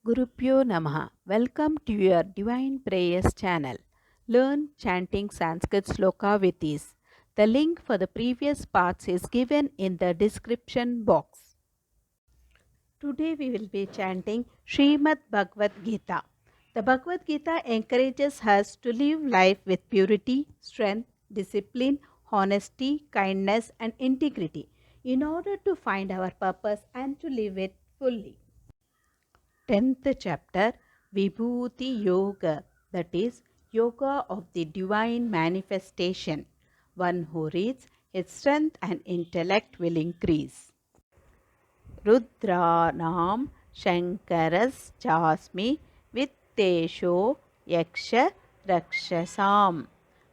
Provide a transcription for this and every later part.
Gurupyo Namaha. Welcome to your Divine Prayers channel. Learn chanting Sanskrit sloka with ease. The link for the previous parts is given in the description box. Today we will be chanting Srimad Bhagavad Gita. The Bhagavad Gita encourages us to live life with purity, strength, discipline, honesty, kindness, and integrity in order to find our purpose and to live it fully. 10th chapter Vibhuti Yoga, that is, Yoga of the Divine Manifestation. One who reads, his strength and intellect will increase. Rudranam Shankaras Chasmi Vittesho Yaksha Rakshasam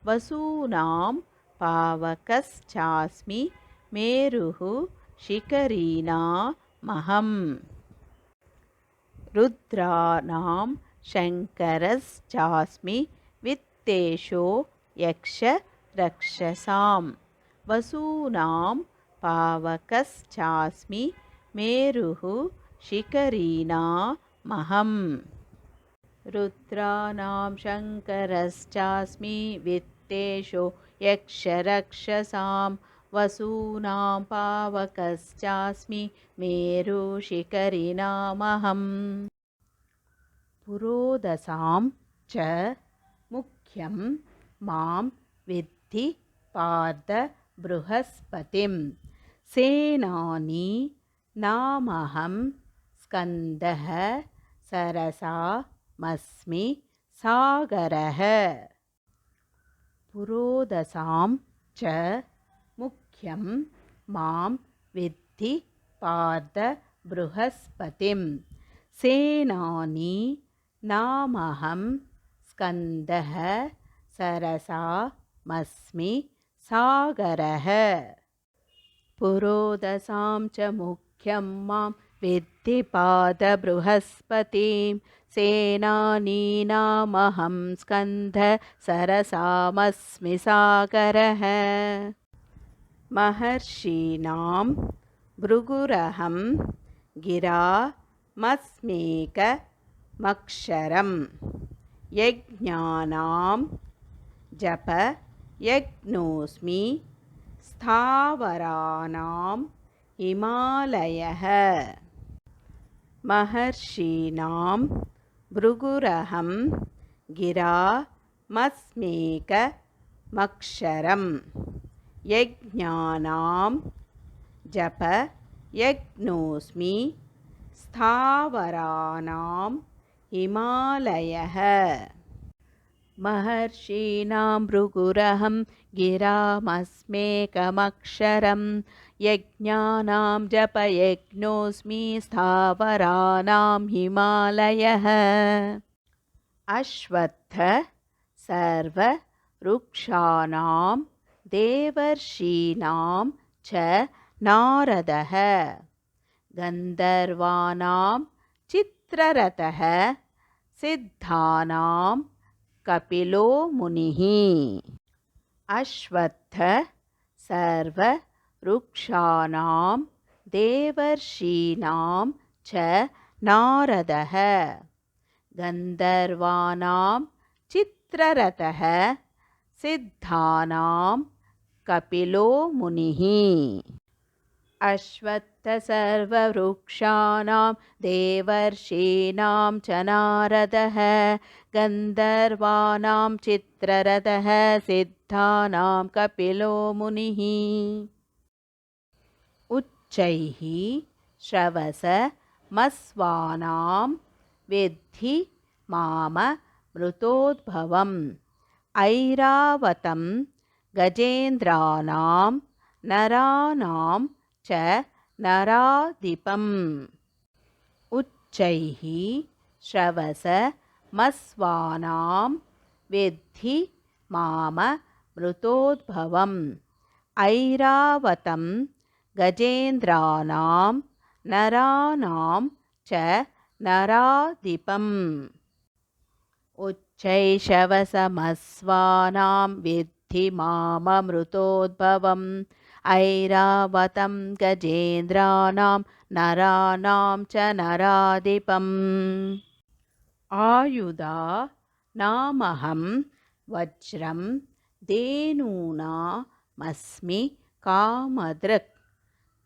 Vasunam Pavakas Chasmi Meruhu Shikarina Maham. रुद्राणां शङ्करश्चास्मि वित्तेषो यक्ष रक्षसां वसूनां पावकश्चास्मि मेरुः शिखरीनामहम् रुद्राणां शङ्करश्चास्मि वित्तेषो यक्षरक्षसां वसूनां पावकश्चास्मि मेरुशिखरिणामहम् पुरोदसां च मुख्यं मां विद्धि पार्थ बृहस्पतिं सेनानी नामहं स्कन्दः सरसामस्मि सागरः पुरोदसां च मुख्यं मां विद्धि पार्थ बृहस्पतिं सेनानी नामहं स्कन्दः सरसामस्मि सागरः पुरोदसां च मुख्यं मां विद्धि पार्थ बृहस्पतिं सेनानीनामहं स्कन्दः सरसामस्मि सागरः महर्षीणां भृगुरहं गिरामस्मेकमक्षरं यज्ञानां जपयज्ञोऽस्मि स्थावराणां हिमालयः महर्षीणां भृगुरहं गिरामस्मेकमक्षरं यज्ञानां जपयज्ञोऽस्मि स्थावराणां हिमालयः महर्षीणां भृगुरहं गिरामस्मेकमक्षरं यज्ञानां जपयज्ञोऽस्मि स्थावराणां हिमालयः अश्वत्थ सर्ववृक्षाणां देवर्षीणां च नारदः गन्धर्वाणां चित्ररथः सिद्धानां कपिलो मुनिः अश्वत्थ सर्ववृक्षाणां देवर्षीणां च नारदः गन्धर्वाणां चित्ररथः सिद्धानां कपिलो मुनिः अश्वत्थ सर्ववृक्षाणां देवर्षीणां च नारदः गन्धर्वाणां चित्ररथः सिद्धानां कपिलो मुनिः उच्चैः श्रवसमस्वानां विद्धि माममृतोद्भवम् ऐरावतं गजेन्द्राणां नराणां च नराधिपम् उच्चैः श्रवसमस्वानां विद्धि माममृतोद्भवम् ऐरावतं गजेन्द्राणां नराणां च नराधिपम् उच्चैशवसमस्वानां विद्धि माममृतोद्भवम् ऐरावतं गजेन्द्राणां नराणां च नराधिपम् आयुधा नामहं वज्रं धेनूनामस्मि कामदृक्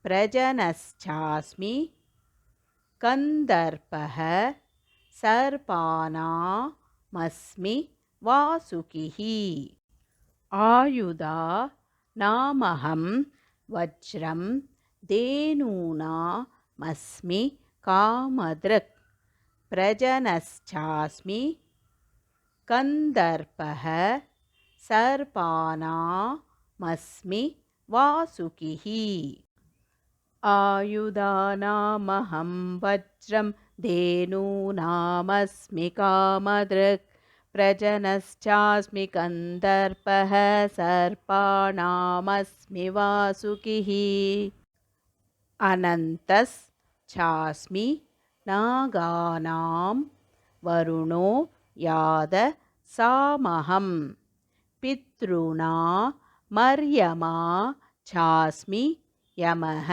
प्रजनश्चास्मि कन्दर्पः सर्पानामस्मि वासुकिः आयुधा नामहं वज्रं धेनूनामस्मि कामदृक् प्रजनश्चास्मि कन्दर्पः सर्पानामस्मि वासुकिः आयुधानामहं वज्रं धेनूनामस्मि कामदृक् प्रजनश्चास्मि कन्दर्पः सर्पाणामस्मि वासुकिः अनन्तश्चास्मि नागानां वरुणो यादसामहं पितॄणामर्यमा चास्मि यमः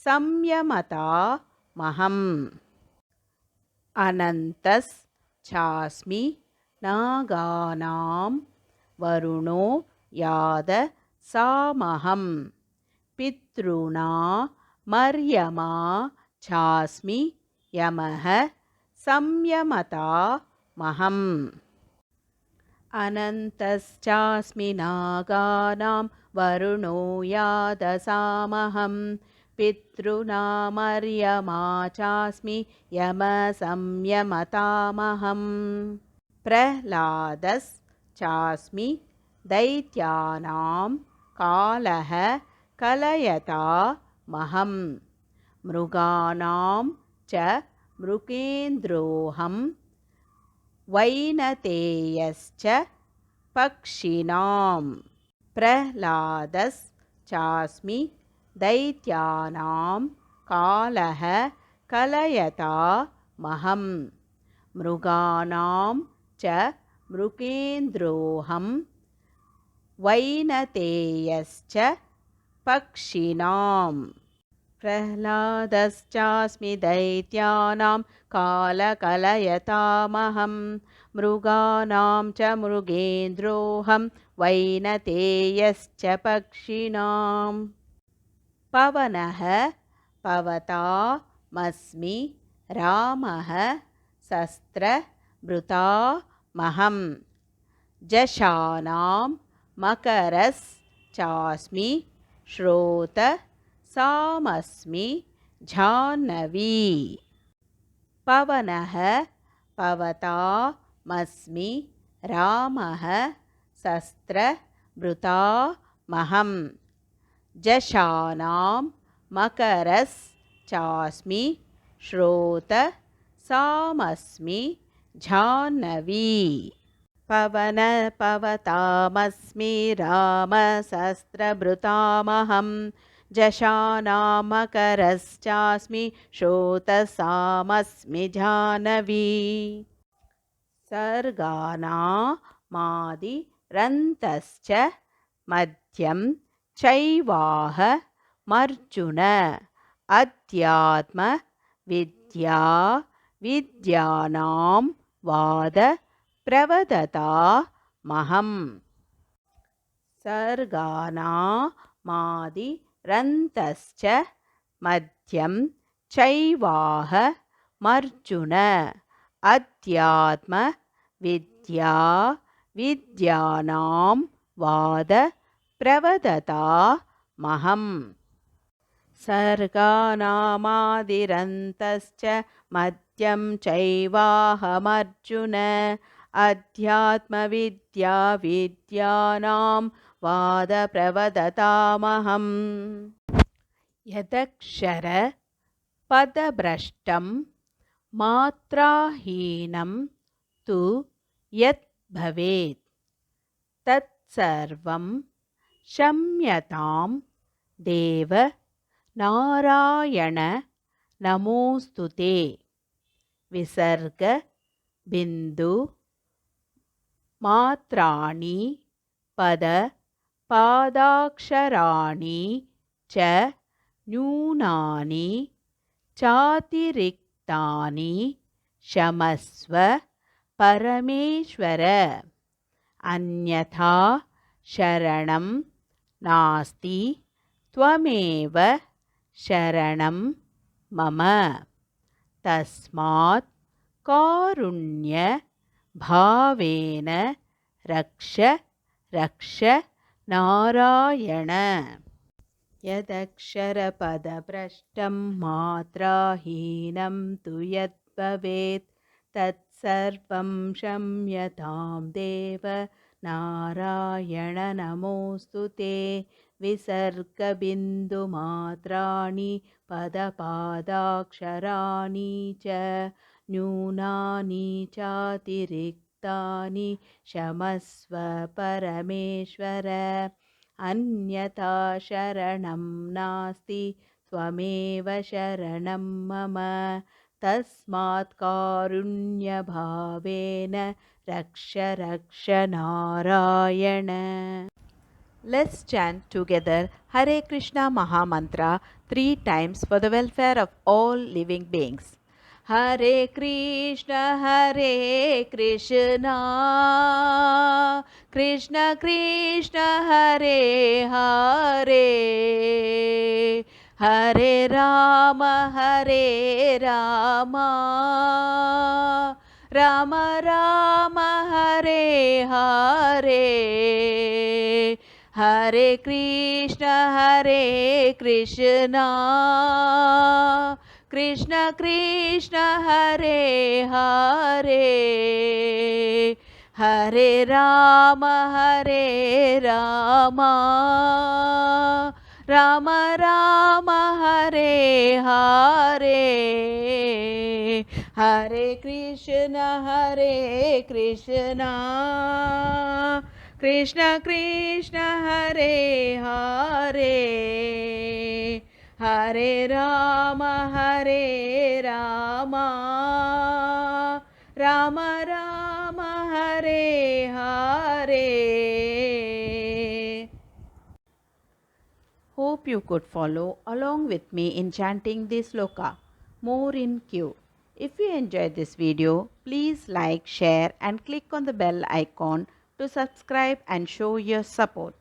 संयमतामहम् अनन्तश्चास्मि नागानां वरुणो यादसामहं पितॄणामर्यमा चास्मि यमः संयमतामहम् अनन्तश्चास्मि नागानां वरुणो यादसामहं पितॄणामर्यमा चास्मि यमसंयमतामहम् प्रह्लादश्चास्मि दैत्यानां कालः कलयतामहं मृगाणां च मृगेन्द्रोऽहं वैनतेयश्च पक्षिणां प्रह्लादश्चास्मि दैत्यानां कालः कलयतामहं मृगाणां च मृगेन्द्रोऽहं वैनतेयश्च पक्षिणां प्रह्लादश्चास्मि दैत्यानां कालकलयतामहं मृगाणां च मृगेन्द्रोऽहं वैनतेयश्च पक्षिणां पवनः पवतामस्मि रामः शस्त्रभृतामहं जशानां मकरश्चास्मि श्रोतसामस्मि जाह्नवी पवनः पवतामस्मि रामः शस्त्रभृतामहं जशानां मकरश्चास्मि श्रोतसामस्मि जाह्नवी पवनपवतामस्मि रामशस्त्रभृतामहं जशानां मकरश्चास्मि श्रोतसामस्मि जाह्नवी सर्गानामादिरन्तश्च मध्यं चैवाहमर्जुन अध्यात्मविद्या विद्यानां वाद प्रवदतामहम् सर्गानामादिरन्तश्च मध्यं चैवाहमर्जुन अध्यात्मविद्या विद्यानां वाद प्रवदतामहम् सर्गानामादिरन्तश्च मध्यं चैवाहमर्जुन अध्यात्मविद्या विद्यानां वाद प्रवदतामहम् यदक्षरपदभ्रष्टं मात्राहीनं तु यत् भवेत् तत्सर्वं क्षम्यतां देव नारायण नमोऽस्तुते विसर्ग बिन्दु मात्राणि पद पादाक्षराणि च न्यूनानि चातिरिक्तानि क्षमस्व परमेश्वर अन्यथा शरणं नास्ति त्वमेव शरणं मम तस्मात् कारुण्य भावेन रक्ष रक्ष नारायण यदक्षरपदभ्रष्टं मात्राहीनं तु यद्भवेत् तत्सर्वं क्षम्यतां देव नारायण नमोऽस्तु ते विसर्गबिन्दुमात्राणि पदपादाक्षराणि च न्यूनानि चातिरिक्तानि क्षमस्व परमेश्वर अन्यथा शरणं नास्ति त्वमेव शरणं मम तस्मात् कारुण्यभावेन रक्ष रक्ष Narayana. Let's chant together Hare Krishna Mahamantra 3 times for the welfare of all living beings. Hare Krishna Krishna Krishna Hare Hare Hare Rama Rama Rama Hare Hare Hare Krishna Krishna Krishna Hare Hare Hare Rama Rama Rama Hare Hare Hare Krishna Krishna Krishna Hare Hare Hare Rama Rama Rama Hare Hare. Hope you could follow along with me in chanting this sloka. More in queue. If you enjoyed this video, please like, share and click on the bell icon to subscribe and show your support.